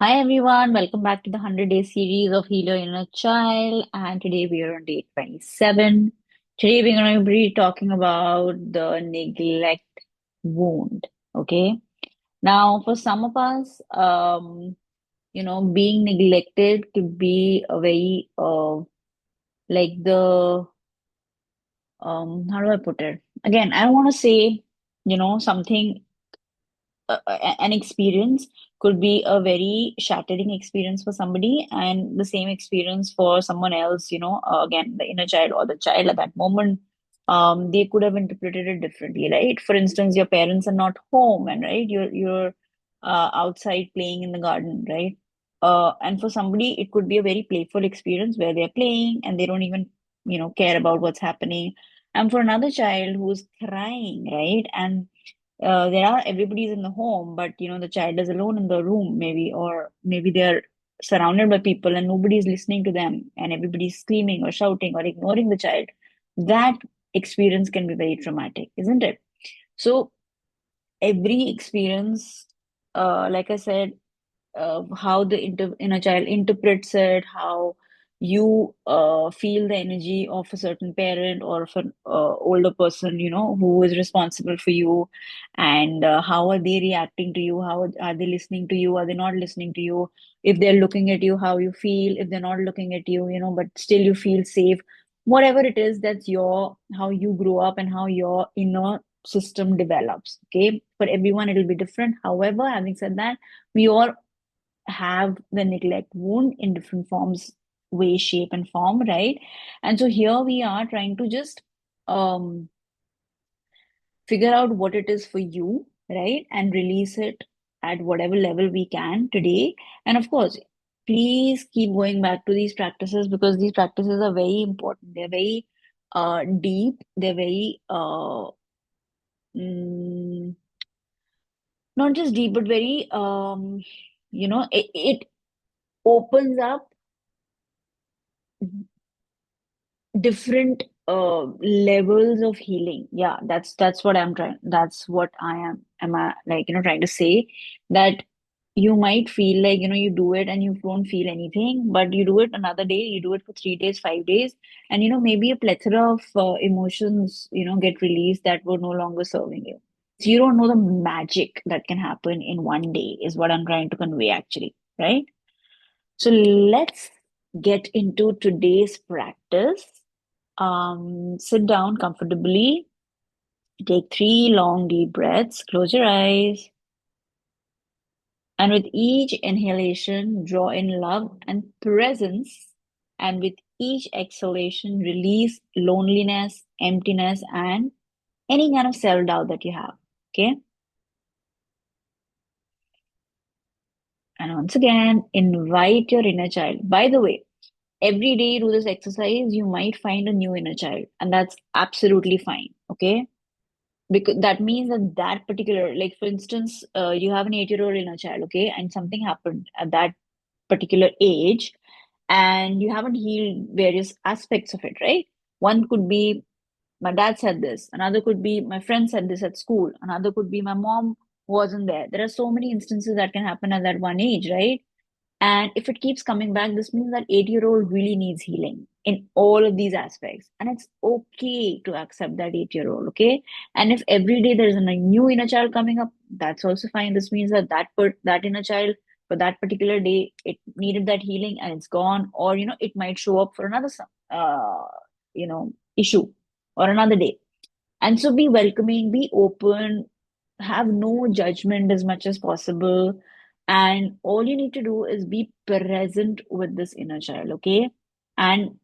Hi everyone, welcome back to the 100-day series of Heal Your Inner Child. And today we are on day 27. Today we're going to be talking about the neglect wound. Okay. Now, for some of us, being neglected could be a very, like the, how do I put it? Again, I don't want to say, something an experience could be a very shattering experience for somebody and the same experience for someone else, again, the inner child or the child at that moment, they could have interpreted it differently, right? For instance, your parents are not home and right, you're outside playing in the garden, right? And for somebody, it could be a very playful experience where they're playing and they don't even, care about what's happening. And for another child who's crying, right? And there are everybody's in the home, but the child is alone in the room, maybe, or maybe they're surrounded by people and nobody's listening to them, and everybody's screaming or shouting or ignoring the child. That experience can be very traumatic, isn't it? So every experience, like I said, how the inner child interprets it, how you feel the energy of a certain parent or of an older person, who is responsible for you, and how are they reacting to you? How are they listening to you? Are they not listening to you? If they're looking at you, how you feel? If they're not looking at you, but still you feel safe. Whatever it is, that's your how you grow up and how your inner system develops. Okay, for everyone it'll be different. However, having said that, we all have the neglect wound in different forms, way, shape, and form, right? And so here we are trying to just um, figure out what it is for you, right? And release it at whatever level we can today. And of course, please keep going back to these practices because these practices are very important. They're very deep. They're very mm, not just deep, but very it opens up different levels of healing. Yeah, that's what I'm trying, that's what I like, trying to say that you might feel like, you do it and you don't feel anything, but you do it another day, you do it for 3 days, 5 days, and maybe a plethora of emotions, get released that were no longer serving you. So you don't know the magic that can happen in one day, is what I'm trying to convey, actually, right? So let's get into today's practice. Sit down comfortably, take 3 long deep breaths, close your eyes, and with each inhalation, draw in love and presence. And with each exhalation, release loneliness, emptiness, and any kind of self doubt that you have. Okay. And once again, invite your inner child. By the way, every day you do this exercise, you might find a new inner child, and that's absolutely fine. Okay, because that means that that particular, like for instance, you have an 8-year-old inner child, okay, and something happened at that particular age, and you haven't healed various aspects of it, right? One could be my dad said this, another could be my friend said this at school, another could be my mom wasn't there. There are so many instances that can happen at that one age, right? And if it keeps coming back, this means that 8-year-old really needs healing in all of these aspects. And it's okay to accept that 8-year-old, okay? And if every day there's a new inner child coming up, that's also fine. This means that that inner child for that particular day, it needed that healing and it's gone. Or, it might show up for another, issue or another day. And so be welcoming, be open, have no judgment as much as possible. And all you need to do is be present with this inner child, okay? And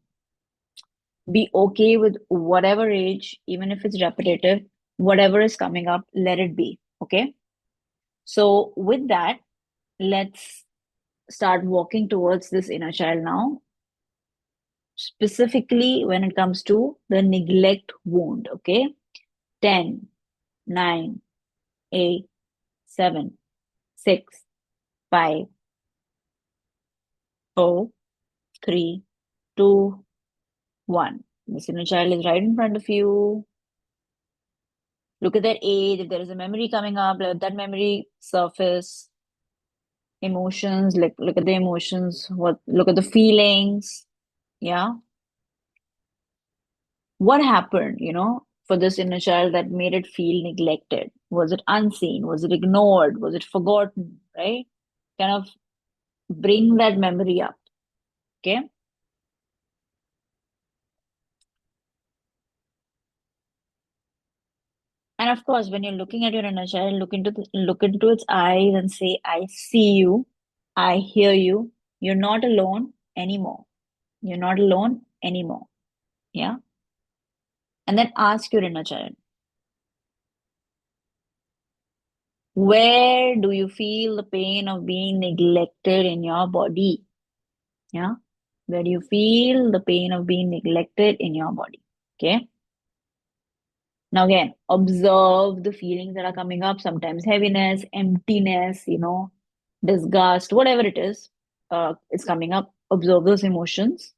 be okay with whatever age, even if it's repetitive, whatever is coming up, let it be, okay? So, with that, let's start walking towards this inner child now, specifically when it comes to the neglect wound, okay? 10, 9, 8, 7, 6, 5, 4, 3, 2, 1. This inner child is right in front of you. Look at their age. If there is a memory coming up, let that memory surface. emotions, like look at the emotions, what look at the feelings. Yeah. What happened, for this inner child that made it feel neglected? Was it unseen? Was it ignored? Was it forgotten? Right? Kind of bring that memory up. Okay. And of course, when you're looking at your inner child, look into its eyes and say, I see you, I hear you. You're not alone anymore. You're not alone anymore. Yeah. And then ask your inner child, where do you feel the pain of being neglected in your body? Yeah. Where do you feel the pain of being neglected in your body? Okay. Now, again, observe the feelings that are coming up, sometimes heaviness, emptiness, disgust, whatever it is coming up. Observe those emotions.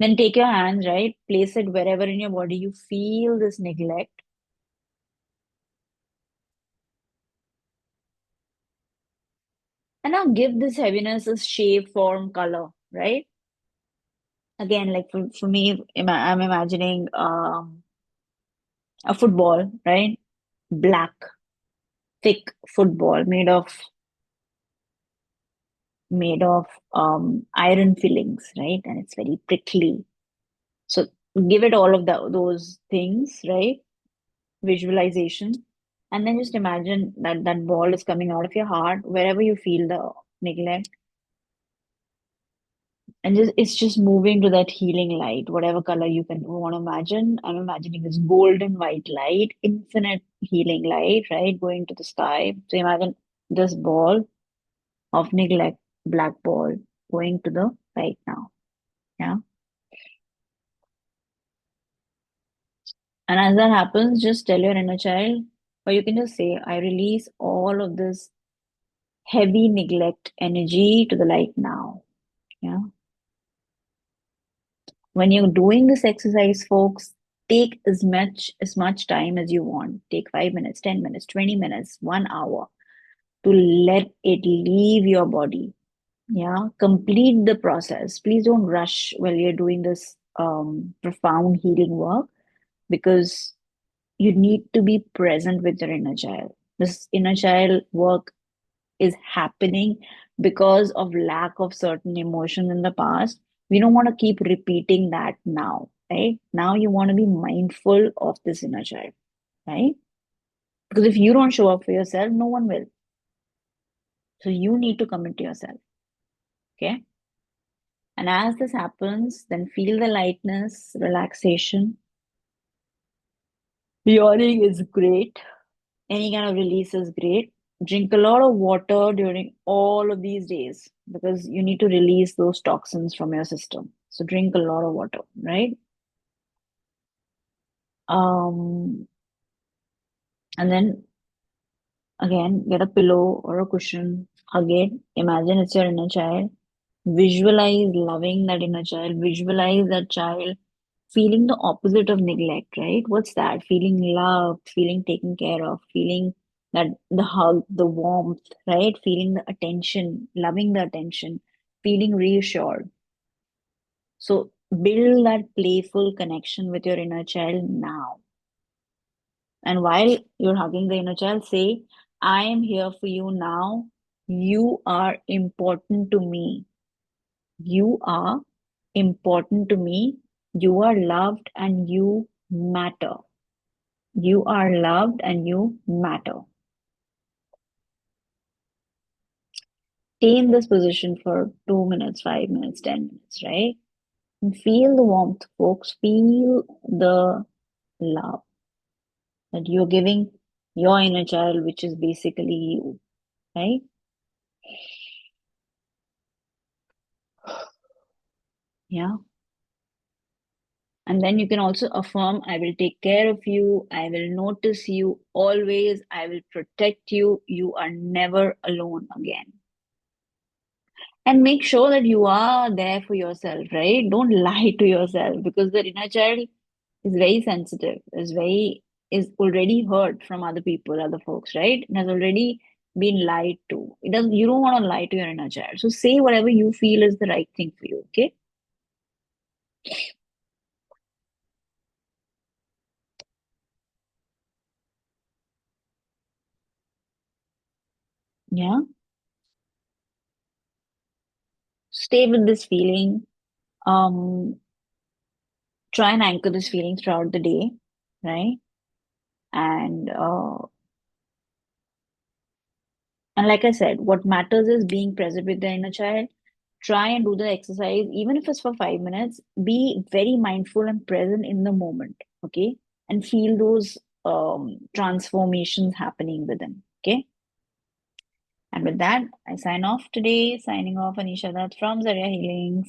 Then take your hands, right? Place it wherever in your body you feel this neglect. And now give this heaviness a shape, form, color, right? Again, like for me, I'm imagining a football, right? Black, thick football made of iron fillings, right? And it's very prickly. So give it all of those things, right? Visualization. And then just imagine that that ball is coming out of your heart, wherever you feel the neglect. And just it's just moving to that healing light, whatever color you can want to imagine. I'm imagining this golden white light, infinite healing light, right? Going to the sky. So imagine this ball of neglect, black ball, going to the right now. Yeah. And as that happens, just tell your inner child, or you can just say, I release all of this heavy neglect energy to the light now. Yeah. When you're doing this exercise, folks, take as much time as you want. Take 5 minutes, 10 minutes, 20 minutes, 1 hour to let it leave your body. Yeah. Complete the process. Please don't rush while you're doing this profound healing work, because you need to be present with your inner child. This inner child work is happening because of lack of certain emotions in the past. We don't want to keep repeating that now, right? Now you want to be mindful of this inner child, right? Because if you don't show up for yourself, no one will. So you need to commit to yourself, okay? And as this happens, then feel the lightness, relaxation. Yawning is great. Any kind of release is great. Drink a lot of water during all of these days, because you need to release those toxins from your system. So drink a lot of water, right? Um, and then again, get a pillow or a cushion, hug it. Imagine it's your inner child. Visualize loving that inner child. Visualize that child feeling the opposite of neglect, right? What's that? Feeling loved, feeling taken care of, feeling that the hug, the warmth, right? Feeling the attention, loving the attention, feeling reassured. So build that playful connection with your inner child now. And while you're hugging the inner child, say, I am here for you now. You are important to me. You are important to me. You are loved and you matter. You are loved and you matter. Stay in this position for 2 minutes, 5 minutes, 10 minutes, right? And feel the warmth, folks. Feel the love that you're giving your inner child, which is basically you, right? Yeah. And then you can also affirm, I will take care of you. I will notice you always. I will protect you. You are never alone again. And make sure that you are there for yourself, right? Don't lie to yourself, because the inner child is very sensitive, is very is already heard from other people, other folks, right? It has already been lied to. It doesn't, you don't want to lie to your inner child. So say whatever you feel is the right thing for you, okay? Yeah. Stay with this feeling. Um, Try and anchor this feeling throughout the day, right? And and like I said, what matters is being present with the inner child. Try and do the exercise, even if it's for 5 minutes. Be very mindful and present in the moment, okay? And feel those transformations happening within, okay? And with that, I sign off today. Signing off, Anisha Dutt from Zaria Healings.